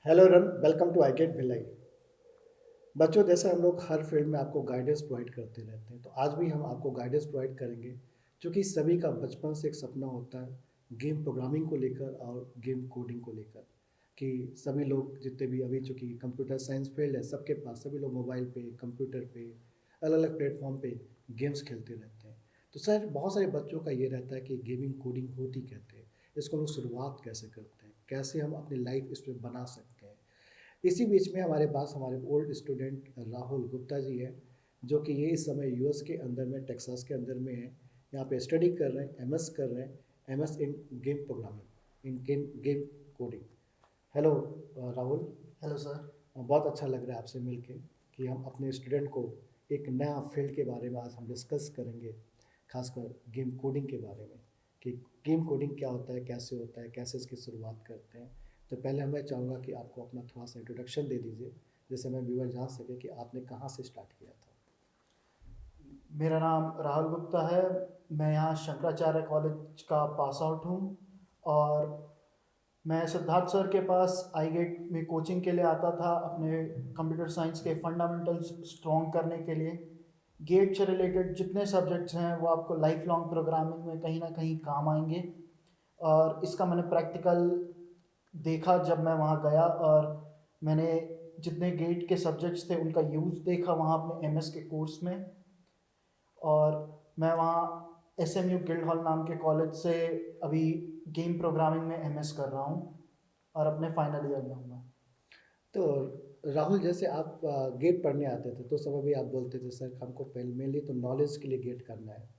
Hello रन, welcome to I gate Bhilai. बच्चों, जैसे हम लोग हर फील्ड में आपको गाइडेंस प्रोवाइड करते रहते हैं, तो आज भी हम आपको गाइडेंस प्रोवाइड करेंगे। क्योंकि सभी का बचपन से एक सपना होता है गेम प्रोग्रामिंग को लेकर और गेम कोडिंग को लेकर, कि सभी लोग जितने भी अभी चूँकि कंप्यूटर साइंस फील्ड है, सबके पास सभी लोग मोबाइल पे, कंप्यूटर पे, अलग अलग प्लेटफॉर्म पे गेम्स खेलते रहते हैं। तो सर, बहुत सारे बच्चों का ये रहता है कि गेमिंग कोडिंग होती कहते हैं, इसको हम लोग शुरुआत कैसे करते हैं, कैसे हम अपनी लाइफ इसमें बना सकते हैं। इसी बीच में हमारे पास हमारे ओल्ड स्टूडेंट राहुल गुप्ता जी हैं, जो कि ये इस समय यूएस के अंदर में, टेक्सास के अंदर में है। यहाँ पे स्टडी कर रहे हैं, एमएस कर रहे हैं, एमएस इन गेम प्रोग्रामिंग, इन game game coding. Hello Rahul. Hello sir. बहुत अच्छा लग रहा है आपसे मिलके, कि हम अपने स्टूडेंट को एक नया फील्ड के बारे में आज हम डिस्कस करेंगे, खासकर गेम कोडिंग के बारे में, कि गेम कोडिंग क्या होता है, कैसे होता है, कैसे इसकी शुरुआत करते हैं। तो पहले मैं चाहूँगा कि आपको अपना थोड़ा सा इंट्रोडक्शन दे दीजिए, जिससे मैं व्यूअर जान सके कि आपने कहाँ से स्टार्ट किया था। मेरा नाम राहुल गुप्ता है। मैं यहाँ शंकराचार्य कॉलेज का पास आउट हूँ और मैं सिद्धार्थ सर के पास आई गेट में कोचिंग के लिए आता था अपने कंप्यूटर साइंस के फंडामेंटल्स स्ट्रॉन्ग करने के लिए। गेट से रिलेटेड जितने सब्जेक्ट्स हैं वो आपको लाइफ लॉन्ग प्रोग्रामिंग में कहीं ना कहीं काम आएंगे। और इसका मैंने प्रैक्टिकल देखा जब मैं वहाँ गया, और मैंने जितने गेट के सब्जेक्ट्स थे उनका यूज़ देखा वहाँ अपने एमएस के कोर्स में। और मैं वहाँ एसएमयू गिल्ड हॉल नाम के कॉलेज से अभी गेम प्रोग्रामिंग में एमएस कर रहा हूँ और अपने फाइनल ईयर में हूँ मैं। तो राहुल, जैसे आप गेट पढ़ने आते थे तो सब अभी आप बोलते थे सर हमको पहले मेनली तो नॉलेज के लिए गेट करना है,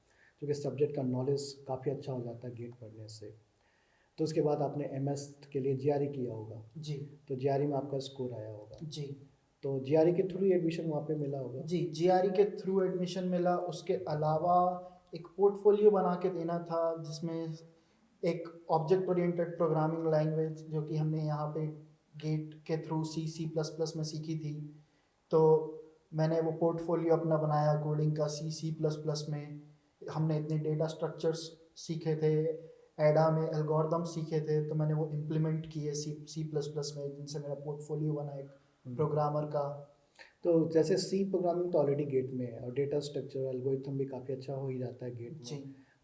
क्योंकि सब्जेक्ट का नॉलेज काफ़ी अच्छा हो जाता है गेट पढ़ने से। तो उसके बाद आपने एमएस के लिए जीआरई किया होगा, जी। तो जीआरई में आपका स्कोर आया होगा, जी। तो जीआरई के थ्रू एडमिशन वहाँ पे मिला होगा। जी, जीआरई के थ्रू एडमिशन मिला। उसके अलावा एक पोर्टफोलियो बना के देना था जिसमें एक ऑब्जेक्ट ओरिएंटेड प्रोग्रामिंग लैंग्वेज जो कि हमने यहाँ पे गेट के through C C plus plus में सीखी थी। तो मैंने वो पोर्टफोलियो अपना बनाया कोडिंग का सी सी प्लस प्लस में। हमने इतने डेटा स्ट्रक्चर्स सीखे थे, एडा में एल्गोरिदम सीखे थे, तो मैंने वो इम्प्लीमेंट किए सी सी प्लस प्लस में, जिनसे मेरा पोर्टफोलियो बना एक प्रोग्रामर का। तो जैसे सी प्रोग्रामिंग तो ऑलरेडी गेट में है, और डेटा स्ट्रक्चर एल्गोरिथम भी काफ़ी अच्छा हो ही जाता है गेट में। जी।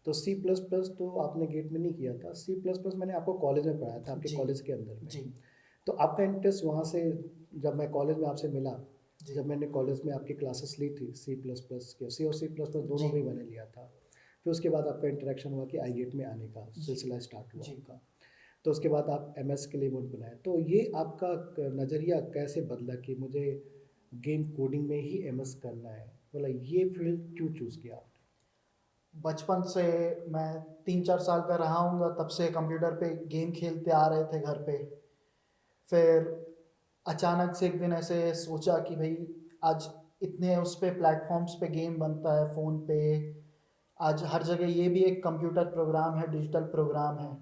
तो सी प्लस प्लस तो आपने गेट में नहीं किया था, सी प्लस प्लस मैंने आपको कॉलेज में पढ़ाया था, आपके जी। कॉलेज के अंदर में। जी। तो आपका इंटरेस्ट वहाँ से, जब मैं कॉलेज में आपसे मिला, जी। जब मैंने कॉलेज में आपकी क्लासेस ली थी सी प्लस प्लस के, सी और सी प्लस प्लस जी। दोनों में ही मैंने लिया था। फिर उसके बाद आपका इंटरेक्शन हुआ कि आई गेट में आने का जी। सिलसिला स्टार्ट हुआ जी। आपका। तो उसके बाद आप एमएस के लिए मूड बनाए, तो ये आपका नज़रिया कैसे बदला कि मुझे गेम कोडिंग में ही एमएस करना है, मतलब ये फील्ड क्यों चूज़ किया आपने? बचपन से मैं 3-4 साल का रहा हूँगा, तब से कंप्यूटर पे गेम खेलते आ रहे थे घर पे। फिर अचानक से एक दिन ऐसे सोचा कि भाई आज इतने उस पे प्लेटफॉर्म्स पे गेम बनता है फ़ोन पे, आज हर जगह ये भी एक कंप्यूटर प्रोग्राम है, डिजिटल प्रोग्राम है,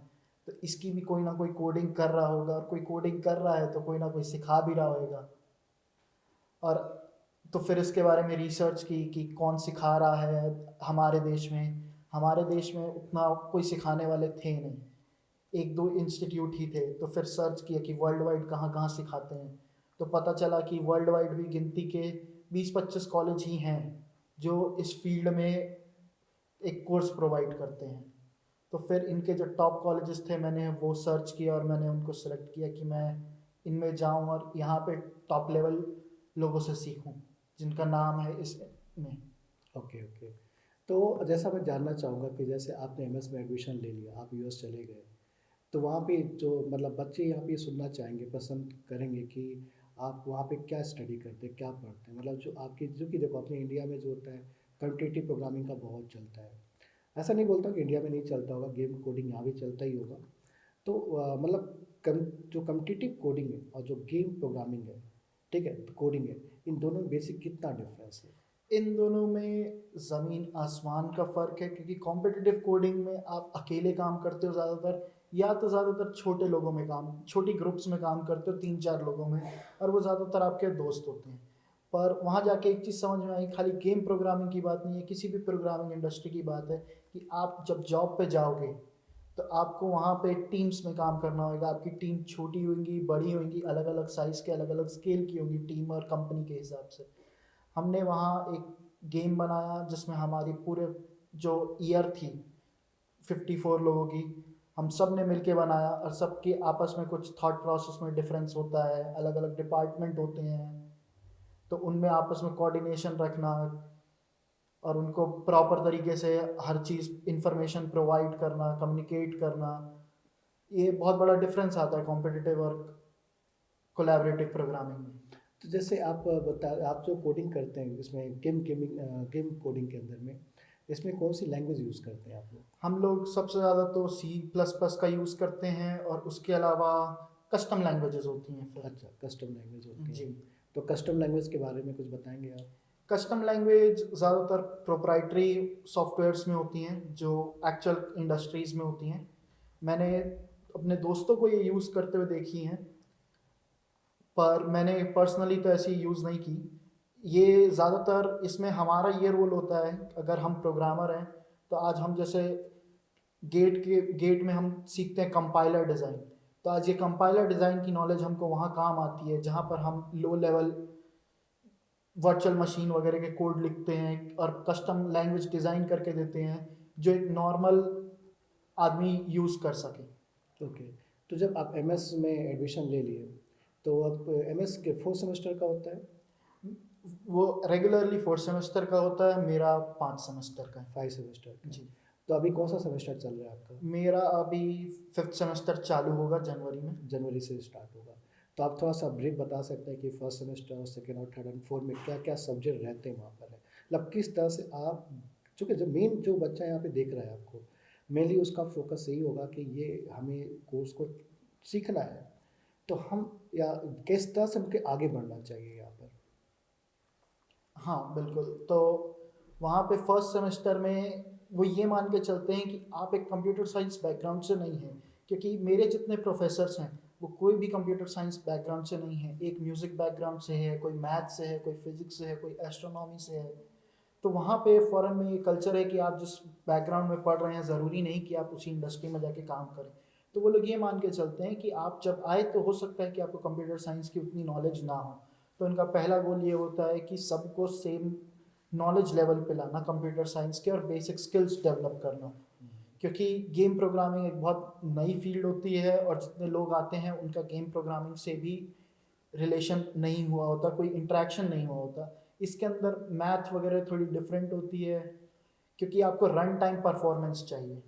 तो इसकी भी कोई ना कोई कोडिंग कर रहा होगा, और कोई कोडिंग कर रहा है तो कोई ना कोई सिखा भी रहा होगा। और तो फिर इसके बारे में रिसर्च की कि कौन सिखा रहा है हमारे देश में। हमारे देश में उतना कोई सिखाने वाले थे नहीं, एक दो इंस्टीट्यूट ही थे। तो फिर सर्च किया कि वर्ल्ड वाइड कहाँ कहाँ सिखाते हैं, तो पता चला कि वर्ल्ड वाइड भी गिनती के 20-25 कॉलेज ही हैं जो इस फील्ड में एक कोर्स प्रोवाइड करते हैं। तो फिर इनके जो टॉप कॉलेजेस थे मैंने वो सर्च किया और मैंने उनको सेलेक्ट किया कि मैं इनमें जाऊं और यहाँ पे टॉप लेवल लोगों से सीखूं जिनका नाम है इसमें। Okay okay. तो जैसा मैं जानना चाहूँगा कि जैसे आपने एमएस में एडमिशन ले लिया, आप यूएस चले गए, तो वहाँ पे जो मतलब बच्चे यहाँ पे सुनना चाहेंगे, पसंद करेंगे कि आप वहाँ पे क्या स्टडी करते हैं, क्या पढ़ते हैं, मतलब जो आपकी, जो कि देखो अपने इंडिया में जो होता है कम्पिटिटिव प्रोग्रामिंग का बहुत चलता है। ऐसा नहीं बोलता कि इंडिया में नहीं चलता होगा, गेम कोडिंग यहाँ भी चलता ही होगा। तो मतलब कम, जो कम्पिटिटिव कोडिंग है और जो गेम प्रोग्रामिंग है, ठीक है, कोडिंग है, इन दोनों में बेसिक कितना डिफरेंस है? इन दोनों में ज़मीन आसमान का फ़र्क है, क्योंकि कॉम्पिटिटिव कोडिंग में आप अकेले काम करते हो ज़्यादातर, या तो ज़्यादातर छोटे लोगों में काम, छोटी ग्रुप्स में काम करते हो 3-4 लोगों में, और वो ज़्यादातर आपके दोस्त होते हैं। पर वहाँ जाके एक चीज़ समझ में आई, खाली गेम प्रोग्रामिंग की बात नहीं है, किसी भी प्रोग्रामिंग इंडस्ट्री की बात है, कि आप जब जॉब पे जाओगे तो आपको वहाँ पे टीम्स में काम करना होगा। आपकी टीम छोटी होंगी, बड़ी होंगी, अलग अलग साइज़ के, अलग अलग स्केल की होंगी टीम और कंपनी के हिसाब से। हमने वहाँ एक गेम बनाया जिसमें हमारी पूरे जो ईयर थी 54 लोगों की, हम सब ने मिलके बनाया, और सबके आपस में कुछ थॉट प्रोसेस में डिफरेंस होता है, अलग अलग डिपार्टमेंट होते हैं, तो उनमें आपस में कोऑर्डिनेशन रखना और उनको प्रॉपर तरीके से हर चीज़ इंफॉर्मेशन प्रोवाइड करना, कम्युनिकेट करना, ये बहुत बड़ा डिफरेंस आता है कॉम्पिटिटिव और कोलैबोरेटिव प्रोग्रामिंग में। तो जैसे आप जो कोडिंग करते हैं इसमें गेम कोडिंग के अंदर में, इसमें कौन सी लैंग्वेज यूज़ करते हैं आप लोग? हम लोग सबसे ज़्यादा तो सी प्लस प्लस का यूज़ करते हैं, और उसके अलावा कस्टम लैंग्वेजेस होती हैं फिर। अच्छा, कस्टम लैंग्वेज होती जी। हैं। तो कस्टम लैंग्वेज के बारे में कुछ बताएंगे आप? कस्टम लैंग्वेज ज़्यादातर प्रोप्राइटरी सॉफ्टवेयर्स में होती हैं जो एक्चुअल इंडस्ट्रीज़ में होती हैं। मैंने अपने दोस्तों को ये यूज़ करते हुए देखी हैं, पर मैंने पर्सनली तो ऐसी यूज़ नहीं की। ये ज़्यादातर इसमें हमारा ये रोल होता है, अगर हम प्रोग्रामर हैं तो आज हम जैसे गेट में हम सीखते हैं कंपाइलर डिज़ाइन, तो आज ये कंपाइलर डिज़ाइन की नॉलेज हमको वहाँ काम आती है जहाँ पर हम लो लेवल वर्चुअल मशीन वगैरह के कोड लिखते हैं और कस्टम लैंग्वेज डिज़ाइन करके देते हैं जो एक नॉर्मल आदमी यूज़ कर सके। ओके। तो जब आप एमएस में एडमिशन ले लिए, तो अब एमएस के 4 सेमेस्टर का होता है? वो रेगुलरली 4 सेमेस्टर का होता है, मेरा 5 सेमेस्टर का है। 5 सेमेस्टर का। जी। तो अभी कौन सा सेमेस्टर चल रहा है आपका? मेरा अभी 5th सेमेस्टर चालू होगा जनवरी में। जनवरी से स्टार्ट होगा। तो आप थोड़ा सा ब्रीफ बता सकते हैं कि फर्स्ट सेमेस्टर और सेकेंड और थर्ड एंड फोर्थ में क्या क्या सब्जेक्ट रहते हैं वहाँ पर है, मतलब किस तरह से आप, चूँकि जो मेन जो बच्चा यहाँ पे देख रहा है आपको, मेनली उसका फोकस यही होगा कि ये हमें कोर्स को सीखना है, तो हम या किस तरह से हमके आगे बढ़ना चाहिए यहाँ पर? हाँ, बिल्कुल। तो वहाँ पे फर्स्ट सेमेस्टर में वो ये मान के चलते हैं कि आप एक कंप्यूटर साइंस बैकग्राउंड से नहीं हैं, क्योंकि मेरे जितने प्रोफेसर्स हैं वो कोई भी कंप्यूटर साइंस बैकग्राउंड से नहीं है। एक म्यूज़िक बैकग्राउंड से है, कोई मैथ से है, कोई फिज़िक्स से है, कोई एस्ट्रोनॉमी से है। तो वहाँ पे फ़ॉरेन में ये कल्चर है कि आप जिस बैकग्राउंड में पढ़ रहे हैं ज़रूरी नहीं कि आप उसी इंडस्ट्री में जाके काम करें। तो वो लोग ये मान के चलते हैं कि आप जब आए तो हो सकता है कि आपको कंप्यूटर साइंस की उतनी नॉलेज ना हो। तो उनका पहला गोल ये होता है कि सबको सेम नॉलेज लेवल पे लाना कंप्यूटर साइंस के, और बेसिक स्किल्स डेवलप करना। क्योंकि गेम प्रोग्रामिंग एक बहुत नई फील्ड होती है और जितने लोग आते हैं उनका गेम प्रोग्रामिंग से भी रिलेशन नहीं हुआ होता, कोई इंटरेक्शन नहीं हुआ होता। इसके अंदर मैथ वगैरह थोड़ी डिफरेंट होती है, क्योंकि आपको रन टाइम परफॉर्मेंस चाहिए।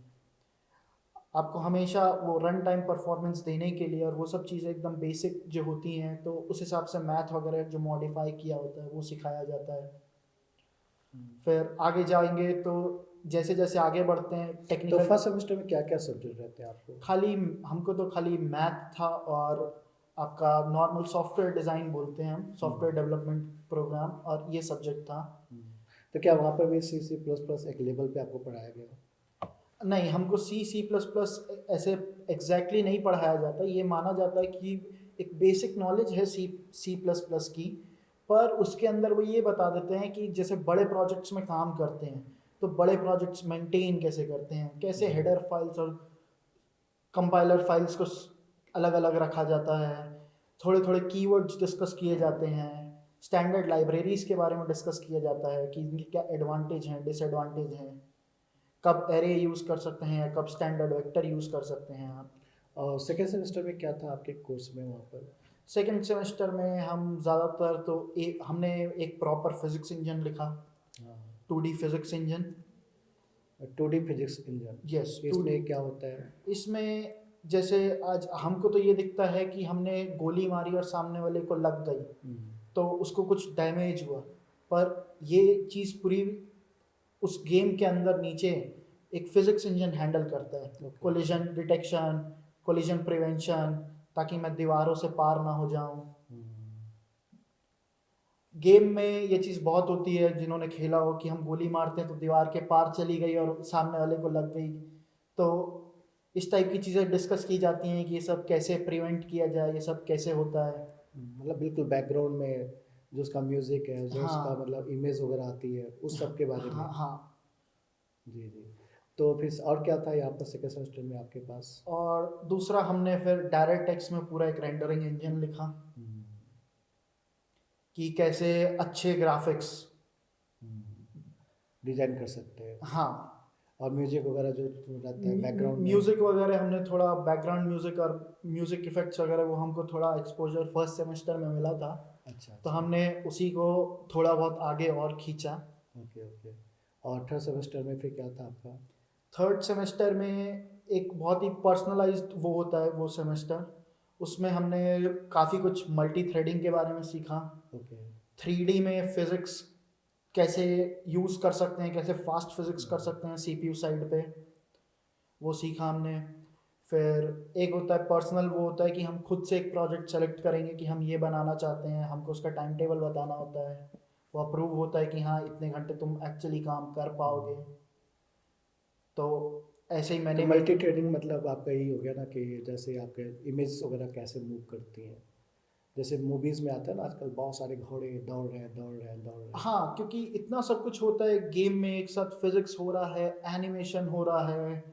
आपको हमेशा वो रन टाइम परफॉर्मेंस देने के लिए, और वो सब चीज़ें एकदम बेसिक जो होती हैं, तो उस हिसाब से मैथ वगैरह जो मॉडिफाई किया होता है वो सिखाया जाता है। फिर आगे जाएंगे तो जैसे जैसे आगे बढ़ते हैं तो टेक्निकल। फर्स्ट सेमेस्टर में क्या क्या सब्जेक्ट रहते हैं आपको? खाली हमको तो खाली मैथ था, और आपका नॉर्मल सॉफ्टवेयर डिज़ाइन बोलते हैं हम, सॉफ्टवेयर डेवलपमेंट प्रोग्राम, और ये सब्जेक्ट था। तो क्या वहाँ पर भी सी प्लस प्लस एक लेवल पे आपको पढ़ाया गया? नहीं, हमको सी प्लस प्लस ऐसे एग्जैक्टली नहीं पढ़ाया जाता। ये माना जाता है कि एक बेसिक नॉलेज है सी प्लस प्लस की, पर उसके अंदर वो ये बता देते हैं कि जैसे बड़े प्रोजेक्ट्स में काम करते हैं तो बड़े प्रोजेक्ट्स मेंटेन कैसे करते हैं, कैसे हेडर फाइल्स और कंपाइलर फाइल्स को अलग अलग रखा जाता है। थोड़े थोड़े कीवर्ड्स डिस्कस किए जाते हैं, स्टैंडर्ड लाइब्रेरीज के बारे में डिस्कस किया जाता है कि इनके क्या एडवांटेज हैं, डिसएडवांटेज हैं, कब एरे यूज़ कर सकते हैं, कब स्टैंडर्ड वेक्टर यूज़ कर सकते हैं आप। और सेकेंड सेमेस्टर में क्या था आपके कोर्स में वहाँ पर? सेकेंड सेमेस्टर में हम ज़्यादातर तो हमने एक प्रॉपर फिजिक्स इंजन लिखा, हाँ, 2D physics engine. 2D physics engine. Yes, 2D। इसमें क्या होता है? इसमें जैसे आज हमको तो ये दिखता है कि हमने गोली मारी और सामने वाले को लग गई, तो उसको कुछ डैमेज हुआ, पर ये चीज़ पूरी उस गेम के अंदर नीचे एक फिजिक्स इंजन हैंडल करता है। Okay. Collision detection, collision prevention, ताकि मैं दीवारों से पार ना हो जाऊं। गेम में ये चीज़ बहुत होती है, जिन्होंने खेला हो, कि हम गोली मारते हैं तो दीवार के पार चली गई और सामने वाले को लग गई। तो इस टाइप की चीज़ें डिस्कस की जाती हैं कि ये सब कैसे प्रिवेंट किया जाए, ये सब कैसे होता है। मतलब बिल्कुल बैकग्राउंड में जो उसका म्यूजिक है, जो उसका हाँ मतलब इमेज वगैरह आती है, उस सब के बारे में। हाँ हाँ। जी जी। तो फिर और क्या था यहाँ पर सेकेंड सेमेस्टर में आपके पास? और दूसरा हमने फिर डायरेक्ट टेक्स्ट में पूरा एक रेंडरिंग इंजन लिखा हम्म, कि कैसे अच्छे ग्राफिक्स। डिजाइन कर सकते हैं। हाँ, और म्यूजिक वगैरह जो रहता है बैकग्राउंड में। म्यूजिक वगैरह हमने थोड़ा बैकग्राउंड म्यूजिक और म्यूजिक इफेक्ट्स वगैरह वो हमको थोड़ा एक्सपोजर फर्स्ट सेमेस्टर में मिला था, अच्छा तो अच्छा। हमने उसी को थोड़ा बहुत आगे और खींचा। Okay okay. और थर्ड सेमेस्टर में फिर क्या था आपका? थर्ड सेमेस्टर में एक बहुत ही पर्सनलाइज्ड वो होता है वो सेमेस्टर, उसमें हमने काफ़ी कुछ मल्टी थ्रेडिंग के बारे में सीखा। ओके। 3D में फिज़िक्स कैसे यूज़ कर सकते हैं, कैसे फास्ट फिज़िक्स कर सकते हैं सीपीयू साइड पे, वो सीखा हमने। फिर एक होता है पर्सनल, वो होता है कि हम खुद से एक प्रोजेक्ट सेलेक्ट करेंगे कि हम ये बनाना चाहते हैं, हमको उसका टाइम टेबल बताना होता है, वो अप्रूव होता है कि हाँ इतने घंटे तुम एक्चुअली काम कर पाओगे। तो ऐसे ही तो मैंने भी। मल्टी ट्रेडिंग मतलब आपका यही हो गया ना कि जैसे आपके इमेज वगैरह कैसे मूव करती हैं। जैसे मूवीज़ में आता है ना आजकल बहुत सारे घोड़े दौड़ रहे हैं दौड़ रहे हैं दौड़ रहे हैं। हाँ, क्योंकि इतना सब कुछ होता है गेम में, एक साथ फिजिक्स हो रहा है, एनिमेशन हो रहा है,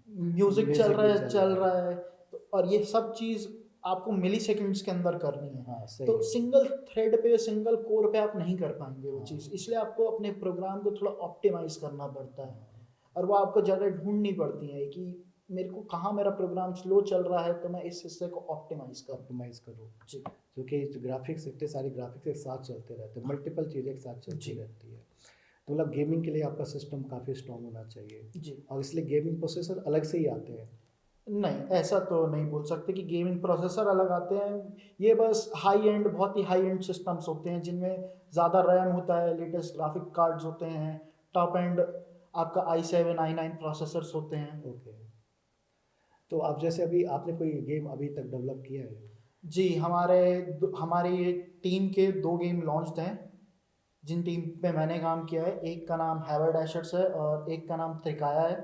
म्यूजिक चल म्यूजिक रहा भी है चल चल रहा है। रहा है, तो और ये सब चीज़ आपको मिली सेकेंड्स के अंदर करनी है। हाँ तो सही है। सिंगल थ्रेड पे, सिंगल कोर पे आप नहीं कर पाएंगे वो चीज़, हाँ इसलिए आपको अपने प्रोग्राम को थोड़ा ऑप्टिमाइज करना पड़ता है। हाँ। और वो आपको जगह ढूंढनी पड़ती है कि मेरे को कहाँ मेरा प्रोग्राम स्लो चल रहा है, तो मैं इस हिस्से को ऑप्टिमाइज करूँ। ऑप्टिमाइज करो। जी। क्योंकि ग्राफिक्स इतने सारे ग्राफिक्स एक साथ चलते रहते हैं, मल्टीपल चीज़ें एक साथ चलती जी। रहती है। तो मतलब गेमिंग के लिए आपका सिस्टम काफ़ी स्ट्रॉन्ग होना चाहिए। जी। और इसलिए गेमिंग प्रोसेसर अलग से ही आते हैं। नहीं, ऐसा तो नहीं बोल सकते कि गेमिंग प्रोसेसर अलग आते हैं। ये बस हाई एंड, बहुत ही हाई एंड सिस्टम्स होते हैं जिनमें ज़्यादा रैम होता है, लेटेस्ट ग्राफिक कार्ड्स होते हैं, टॉप एंड आपका i7 i9 प्रोसेसर्स होते हैं। ओके। तो आप जैसे अभी आपने कोई गेम अभी तक डेवलप किया है? जी, हमारी टीम के 2 गेम लॉन्च्ड हैं, जिन टीम पे मैंने काम किया है। एक का नाम हैवर डैशर्स है और एक का नाम त्रिकाया है।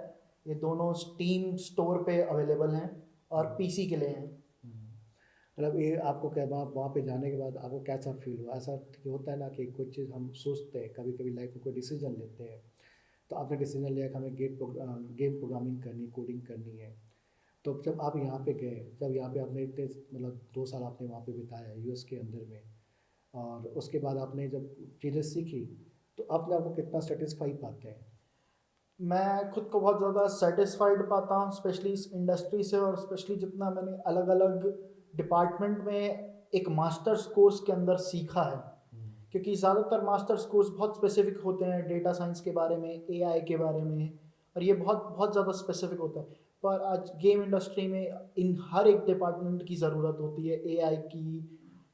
ये दोनों स्टीम स्टोर पे अवेलेबल हैं और पीसी के लिए हैं। मतलब ये आपको क्या वहाँ वहाँ पे जाने के बाद आपको कैसा फील हुआ? ऐसा कि होता है ना कि कुछ चीज़ हम सोचते हैं कभी कभी लाइफ में कोई डिसीजन लेते हैं। तो आपने डिसीजन लिया कि हमें गेम प्रोग्रामिंग करनी, कोडिंग करनी है। तो जब आप यहाँ पे गए, जब यहाँ पे आपने इतने मतलब 2 साल आपने वहाँ पे बिताया यूएस के अंदर में, और उसके बाद आपने जब चीज़ें सीखी, तो अपने आप को कितना सेटिस्फाई पाते हैं? मैं खुद को बहुत ज़्यादा सेटिस्फाइड पाता हूँ, स्पेशली इस इंडस्ट्री से, और स्पेशली जितना मैंने अलग अलग डिपार्टमेंट में एक मास्टर्स कोर्स के अंदर सीखा है। क्योंकि ज़्यादातर मास्टर्स कोर्स बहुत स्पेसिफिक होते हैं, डेटा साइंस के बारे में, एआई के बारे में, और ये बहुत बहुत ज़्यादा स्पेसिफिक होता है। पर आज गेम इंडस्ट्री में इन हर एक डिपार्टमेंट की ज़रूरत होती है, एआई की,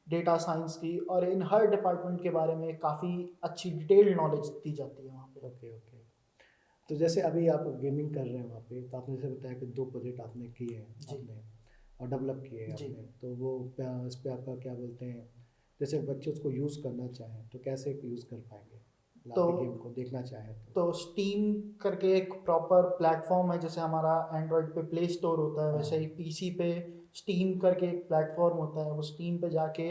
डेटा साइंस की, और इन हर डिपार्टमेंट के बारे में काफ़ी अच्छी डिटेल्ड नॉलेज दी जाती है वहाँ पे। Okay okay. तो जैसे अभी आप गेमिंग कर रहे हैं वहाँ पे, तो आपने जैसे बताया कि 2 प्रोजेक्ट आपने किए हैं जी। आपने, और डेवलप किए हैं जी। आपने, तो वो इस पे आपका क्या बोलते हैं, जैसे बच्चे उसको यूज़ करना चाहें तो कैसे यूज़ कर पाएंगे? मतलब तो आपके गेम को देखना चाहें तो? तो स्टीम करके एक प्रॉपर प्लेटफॉर्म है, जैसे हमारा एंड्रॉयड पे प्ले स्टोर होता है, वैसे ही हाँ। पीसी पे स्टीम करके एक प्लेटफॉर्म होता है। वो स्टीम पे जाके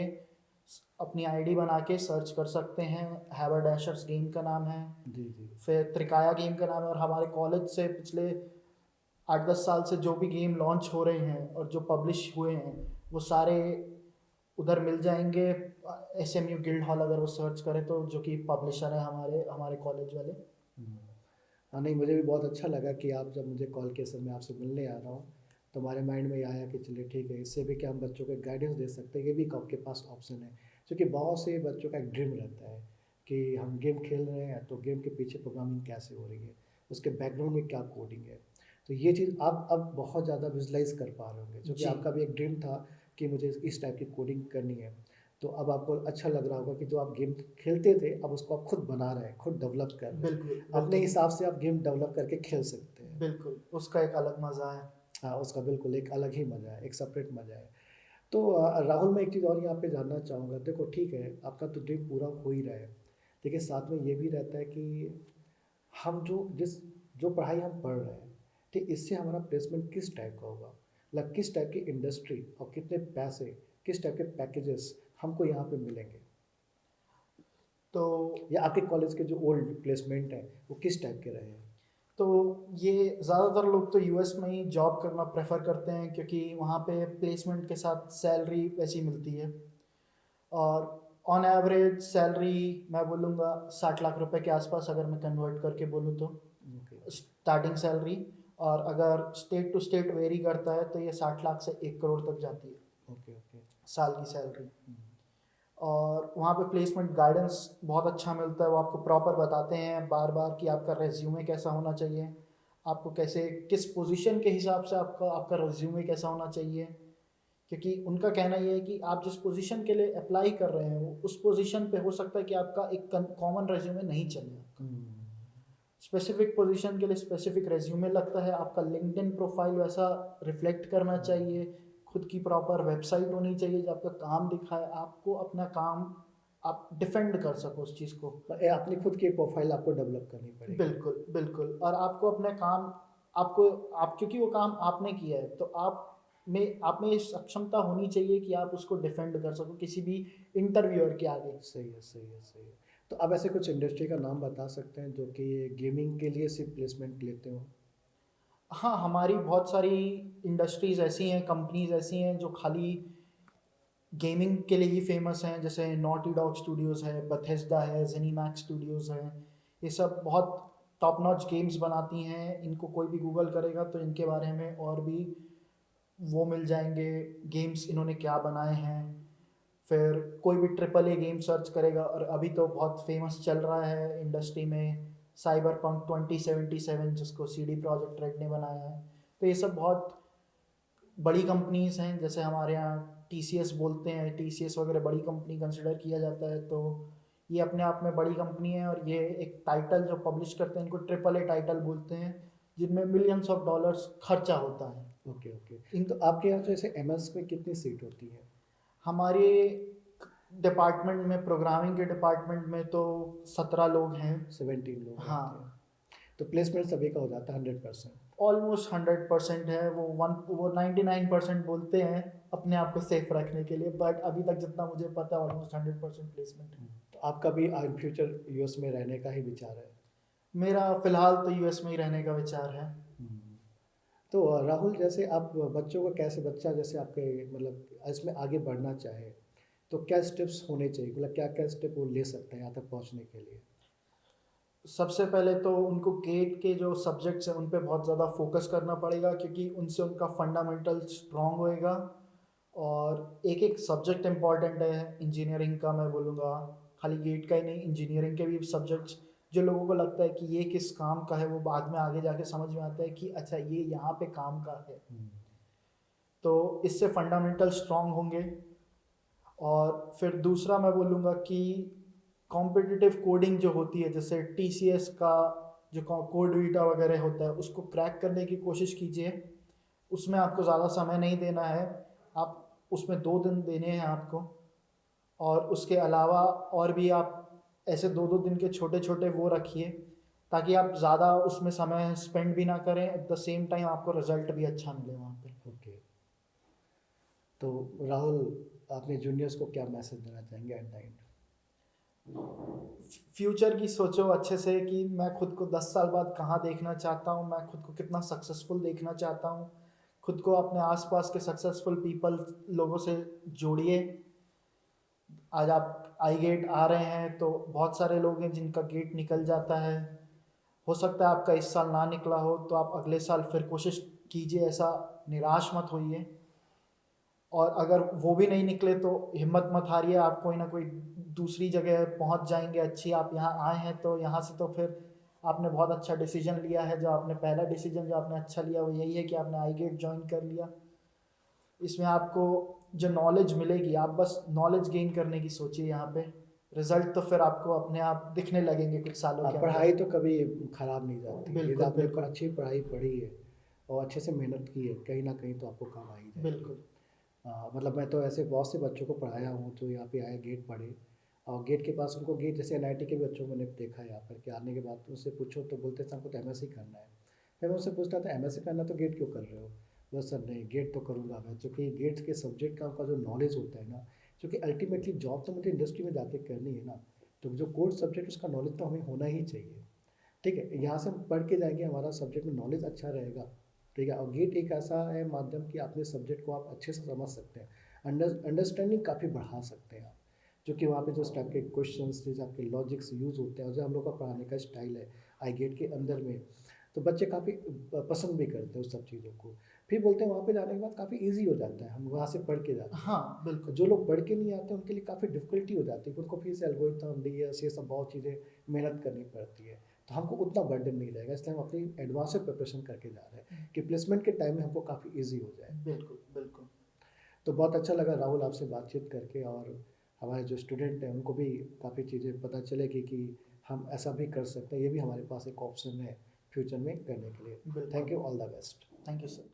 अपनी आईडी बना के सर्च कर सकते हैं। हैवर डैशर्स गेम का नाम है, जी जी। फिर त्रिकाया गेम का नाम है। और हमारे कॉलेज से पिछले 8-10 साल से जो भी गेम लॉन्च हो रहे हैं और जो पब्लिश हुए हैं, वो सारे उधर मिल जाएंगे। SMU गिल्ड हॉल अगर वो सर्च करें तो, जो कि पब्लिशर है हमारे हमारे कॉलेज वाले। हम्म। हाँ नहीं, मुझे भी बहुत अच्छा लगा कि आप जब मुझे कॉल किए सर मैं आपसे मिलने आ रहा हूँ, तो हमारे माइंड में ये आया कि चलिए ठीक है, इससे भी क्या हम बच्चों को गाइडेंस दे सकते हैं, ये भी एक आपके पास ऑप्शन है। क्योंकि बहुत से बच्चों का एक ड्रीम रहता है कि हम गेम खेल रहे हैं तो गेम के पीछे प्रोग्रामिंग कैसे हो रही है, उसके बैकग्राउंड में क्या कोडिंग है। तो ये चीज़ आप अब बहुत ज़्यादा विजुलाइज कर पा रहे होंगे, क्योंकि जी। आपका भी एक ड्रीम था कि मुझे इस टाइप की कोडिंग करनी है। तो अब आपको अच्छा लग रहा होगा कि जो आप गेम खेलते थे अब उसको आप खुद बना रहे हैं, खुद डेवलप कर रहे हैं। बिल्कुल अपने बिल्कुल। हिसाब से आप गेम डेवलप करके खेल सकते हैं। बिल्कुल, उसका एक अलग मज़ा है। हाँ, उसका बिल्कुल एक अलग ही मज़ा है, एक सेपरेट मज़ा है। तो राहुल, मैं एक चीज़ और यहाँ पे जानना चाहूँगा। देखो ठीक है, आपका तो ड्रीम पूरा हो ही रहा है, लेकिन साथ में ये भी रहता है कि हम जो पढ़ाई हम पढ़ रहे हैं, ठीक, इससे हमारा प्लेसमेंट किस टाइप का होगा, मतलब किस टाइप की इंडस्ट्री और कितने पैसे, किस टाइप के पैकेजेस हमको यहाँ पे मिलेंगे, तो या आपके कॉलेज के जो ओल्ड प्लेसमेंट हैं वो किस टाइप के रहे हैं? तो ये ज़्यादातर लोग तो यूएस में ही जॉब करना प्रेफर करते हैं क्योंकि वहाँ पे प्लेसमेंट के साथ सैलरी वैसी मिलती है। और ऑन एवरेज सैलरी मैं बोलूँगा 60 लाख रुपए के आसपास, अगर मैं कन्वर्ट करके बोलूँ तो ओके स्टार्टिंग सैलरी। और अगर स्टेट टू स्टेट वेरी करता है तो ये 60 लाख से 1 करोड़ तक जाती है ओके ओके। साल की सैलरी। और वहाँ पे प्लेसमेंट गाइडेंस बहुत अच्छा मिलता है, वो आपको प्रॉपर बताते हैं बार बार कि आपका रेज्यूमे कैसा होना चाहिए, आपको कैसे किस पोजीशन के हिसाब से आपका आपका रेज्यूमे कैसा होना चाहिए। क्योंकि उनका कहना ये है कि आप जिस पोजीशन के लिए अप्लाई कर रहे हैं उस पोजीशन पे हो सकता है कि आपका एक कॉमन रेज्यूमे नहीं चले, स्पेसिफिक पोजीशन के लिए स्पेसिफिक रेज्यूमे लगता है। आपका लिंक्डइन प्रोफाइल वैसा रिफ्लेक्ट करना चाहिए, खुद की प्रॉपर वेबसाइट होनी चाहिए जो आपका काम दिखाए, आपको अपना काम आप डिफेंड कर सको उस चीज़ को। अपनी खुद की प्रोफाइल आपको डेवलप करनी पड़ेगी। बिल्कुल बिल्कुल। और आपको अपने काम आपको आप क्योंकि वो काम आपने किया है तो आप में ये सक्षमता होनी चाहिए कि आप उसको डिफेंड कर सको किसी भी इंटरव्यूअर के आगे। सही है सही है सही है। तो आप ऐसे कुछ इंडस्ट्री का नाम बता सकते हैं जो कि गेमिंग के लिए सिर्फ प्लेसमेंट लेते हो? हाँ, हमारी बहुत सारी इंडस्ट्रीज़ ऐसी हैं, कंपनीज़ ऐसी हैं जो खाली गेमिंग के लिए ही फेमस हैं। जैसे नॉटी डॉग स्टूडियोज़ है, बथेस्डा है, जेनीमैक्स स्टूडियोज़ है। ये सब बहुत टॉप नॉच गेम्स बनाती हैं। इनको कोई भी गूगल करेगा तो इनके बारे में और भी वो मिल जाएंगे, गेम्स इन्होंने क्या बनाए हैं। फिर कोई भी ट्रिपल ए गेम सर्च करेगा, और अभी तो बहुत फेमस चल रहा है इंडस्ट्री में साइबर पंक 2077, जिसको CD प्रोजेक्ट रेड ने बनाया है। तो ये सब बहुत बड़ी कंपनीज हैं। जैसे हमारे यहाँ TCS बोलते हैं, TCS वगैरह बड़ी कंपनी कंसिडर किया जाता है। तो ये अपने आप में बड़ी कंपनी है, और ये एक टाइटल जो पब्लिश करते हैं इनको ट्रिपल ए टाइटल बोलते हैं, जिनमें मिलियंस ऑफ डॉलर्स खर्चा होता है। Okay okay. इन तो आपके यहाँ जैसे एमएस में कितनी सीट होती है? हमारे डिपार्टमेंट में, प्रोग्रामिंग के डिपार्टमेंट में तो 17 लोग हैं। 17 लोग रहते हैं। हाँ, तो प्लेसमेंट सभी का हो जाता है 100%? ऑलमोस्ट 100% है। वो 99% बोलते हैं अपने आप को सेफ रखने के लिए, बट अभी तक जितना मुझे पता है ऑलमोस्ट 100% प्लेसमेंट है। तो आपका भी इन फ्यूचर यूएस में रहने का ही विचार है? मेरा फिलहाल तो यूएस में ही रहने का विचार है। हम्म। तो राहुल, जैसे आप बच्चों को कैसे, बच्चा जैसे आपके मतलब इसमें आगे बढ़ना चाहे तो क्या स्टेप्स होने चाहिए, मतलब क्या क्या स्टेप वो ले सकते हैं यहाँ तक पहुँचने के लिए? सबसे पहले तो उनको गेट के जो सब्जेक्ट्स हैं उन पे बहुत ज़्यादा फोकस करना पड़ेगा, क्योंकि उनसे उनका फंडामेंटल स्ट्रांग होएगा। और एक एक सब्जेक्ट इम्पॉर्टेंट है इंजीनियरिंग का, मैं बोलूँगा खाली गेट का ही नहीं, इंजीनियरिंग के भी सब्जेक्ट्स जो लोगों को लगता है कि ये किस काम का है, वो बाद में आगे जाके समझ में आता है कि अच्छा ये यहाँ पे काम का है। हम्म। तो इससे फंडामेंटल स्ट्रांग होंगे। और फिर दूसरा मैं बोलूँगा कि कॉम्पिटिटिव कोडिंग जो होती है, जैसे TCS का जो कोड वीटा वगैरह होता है, उसको क्रैक करने की कोशिश कीजिए। उसमें आपको ज़्यादा समय नहीं देना है, आप उसमें 2 दिन देने हैं आपको। और उसके अलावा और भी आप ऐसे 2-2 दिन के छोटे छोटे वो रखिए, ताकि आप ज़्यादा उसमें समय स्पेंड भी ना करें, एट द सेम टाइम आपको रिजल्ट भी अच्छा मिले वहाँ पे। ओके। तो राहुल, अपने जूनियर्स को क्या मैसेज देना चाहेंगे एट द एंड? फ्यूचर की सोचो अच्छे से कि मैं खुद को 10 साल बाद कहाँ देखना चाहता हूँ, मैं खुद को कितना सक्सेसफुल देखना चाहता हूँ। खुद को अपने आसपास के सक्सेसफुल पीपल लोगों से जोड़िए। आज आप आई गेट आ रहे हैं तो बहुत सारे लोग हैं जिनका गेट निकल जाता है। हो सकता है आपका इस साल ना निकला हो, तो आप अगले साल फिर कोशिश कीजिए, ऐसा निराश मत होइए। और अगर वो भी नहीं निकले तो हिम्मत मत हारिए, आप कोई ना कोई दूसरी जगह पहुंच जाएंगे अच्छी। आप यहाँ आए हैं तो यहाँ से तो फिर आपने बहुत अच्छा डिसीजन लिया है। जो आपने पहला डिसीजन जो आपने अच्छा लिया वो यही है कि आपने आई गेट ज्वाइन कर लिया। इसमें आपको जो नॉलेज मिलेगी, आप बस नॉलेज गेन करने की सोचिए यहाँ पे। रिजल्ट तो फिर आपको अपने आप दिखने लगेंगे कुछ सालों हाँ, के पढ़ाई अंदर। तो कभी खराब नहीं जाती। यदि बिल्कुल आपने बिल्कुल अच्छी पढ़ाई पढ़ी है और अच्छे से मेहनत की है, कहीं ना कहीं तो आपको काम आ ही जाएगी। बिल्कुल। मतलब मैं तो ऐसे बहुत से बच्चों को पढ़ाया हूँ जो यहाँ पे आए, गेट पढ़े, और गेट के पास उनको, गेट जैसे NIT के बच्चों को मैंने देखा है यहाँ पर, कि आने के बाद उनसे पूछो तो बोलते थे हमको तो MSc करना है। फिर मैं उनसे पूछता था MSc करना तो गेट क्यों कर रहे हो? बस सर नहीं, गेट तो करूँगा मैं, क्योंकि गेट के सब्जेक्ट का उनका जो नॉलेज होता है ना, क्योंकि अल्टीमेटली जॉब तो मुझे इंडस्ट्री में जाके करनी है ना, तो जो कोर सब्जेक्ट उसका नॉलेज तो हमें होना ही चाहिए। ठीक है, यहाँ से हम पढ़ के जाएँगे, हमारा सब्जेक्ट में नॉलेज अच्छा रहेगा, ठीक है? और गेट एक ऐसा है माध्यम कि अपने सब्जेक्ट को आप अच्छे से समझ सकते हैं। अंडरस्टैंडिंग काफ़ी बढ़ा सकते हैं आप, क्योंकि वहाँ पे जिस टाइप के क्वेश्चंस, जिस आपके लॉजिक्स यूज़ होते हैं और जो हम लोग का पढ़ाने का स्टाइल है, आई गेट के अंदर में, तो बच्चे काफ़ी पसंद भी करते हैं उस सब चीज़ों को। फिर बोलते हैं वहाँ पे जाने के बाद काफ़ी ईज़ी हो जाता है, हम वहाँ से पढ़ के जाते हैं। हाँ, बिल्कुल। जो लोग पढ़ के नहीं आते, उनके लिए काफ़ी डिफ़िकल्टी हो जाती है कि उनको फिर से एल्गोरिथम, डीएस ये सब बहुत चीज़ें मेहनत करनी पड़ती है। तो हमको उतना बर्डन नहीं रहेगा, इसलिए हम अपनी एडवांस से प्रिपरेशन करके जा रहे हैं कि प्लेसमेंट के टाइम में हमको काफ़ी ईज़ी हो जाए। बिल्कुल, बिल्कुल। तो बहुत अच्छा लगा राहुल आपसे बातचीत करके, और हमारे जो स्टूडेंट हैं उनको भी काफ़ी चीज़ें पता चलेगी कि हम ऐसा भी कर सकते हैं, ये भी हमारे पास एक ऑप्शन है फ्यूचर में करने के लिए। बिल्कुल। Thank you, all the best. Thank you sir.